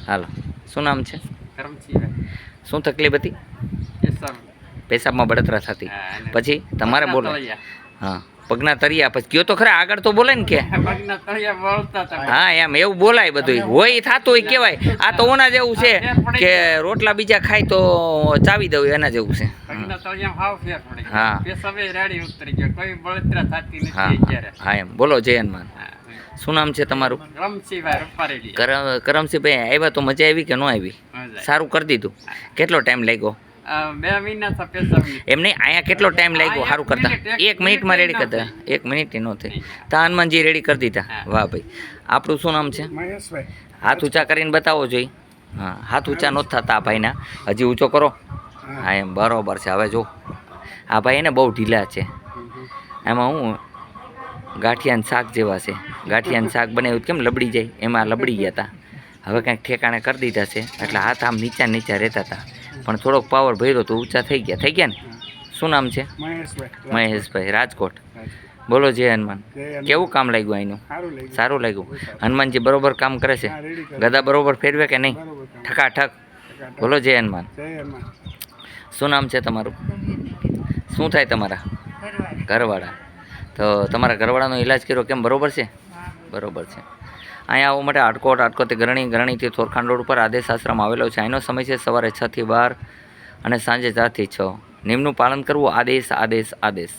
હાલો, શું નામ છે? કરમસિંહભાઈ. શું તકલીફ હતી? પેશાબ. પેશાબમાં બળતરા થતી, હા, અને પછી તમારે પગના બોલો. તળિયા. હા, પગના તરિયા. પછી કયો તો ખરા, આગળ તો બોલે ને કે પગના તળિયા બળતા હતા. હા એમ એવું બોલાય, બધું હોય એ થતું હોય કહેવાય. આ તો ઓના જેવું છે કે રોટલા બીજા ખાય તો ચાવી દઉં, એના જેવું છે. પગના તળિયામાં હાવ ફેર પડી ગયો. હા પેશાબે રાડી ઉતરી ગયો, કોઈ બળતરા થતી હા નથી અત્યારે. હા એમ બોલો. જય હનુમાન. શું નામ છે તમારું? રમસિંહભાઈ રૂપારેલી. કરમસિંહભાઈ, આવ્યા તો મજા આવી કે ન આવી? સારું કરી દીધું. કેટલો ટાઈમ લાગ્યો? 2 મહિના તો પેશાબની. એમને અહીંયા કેટલો ટાઈમ લાગ્યો સારું કરતા? 1 મિનિટમાં રેડી કરતા? 1 મિનિટ ન થઈ. તા હનુમાનજી રેડી કરી દીધા. વાહ ભાઈ. આપણું શું નામ છે? મહેશભાઈ. હાથ ઊંચા કરીને બતાવો જોઈએ. હા, હાથ ઊંચા નહોતા થતા આ ભાઈના. હજી ઊંચો કરો. હા એમ બરોબર છે. હવે જો આ ભાઈ એને બહુ ઢીલા છે. એમાં હું ગાંઠિયાનું શાક જેવા છે. ગાંઠિયાનું શાક બનાવ્યું કેમ લબડી જાય, એમાં લબડી ગયા હતા. હવે કંઈક ઠેકાણે કરી દીધા છે, એટલે હાથ આમ નીચા રહેતા હતા. પણ થોડોક પાવર ભર્યો તો ઊંચા થઈ ગયા ને. શું નામ છે? મહેશભાઈ, રાજકોટ. બોલો જય હનુમાન. કેવું કામ લાગ્યું અહીંનું? સારું લાગ્યું. હનુમાનજી બરોબર કામ કરે છે? ગદા બરોબર ફેરવે કે નહીં? ઠકાઠક. બોલો જય હનુમાન. શું નામ છે તમારું? શું થાય તમારા ઘરવાળા? તો તમારા ઘરવાળાનો ઈલાજ કર્યો કેમ? બરોબર છે? બરોબર છે. અહીંયા આવવા માટે હાટકોટથી ગરણીથી થોરખાંડ રોડ ઉપર આદેશ આશ્રમ આવેલો છે. અહીંનો સમય છે સવારે 6 થી 12 અને સાંજે 4 થી 6. નિયમનું પાલન કરવું. આદેશ.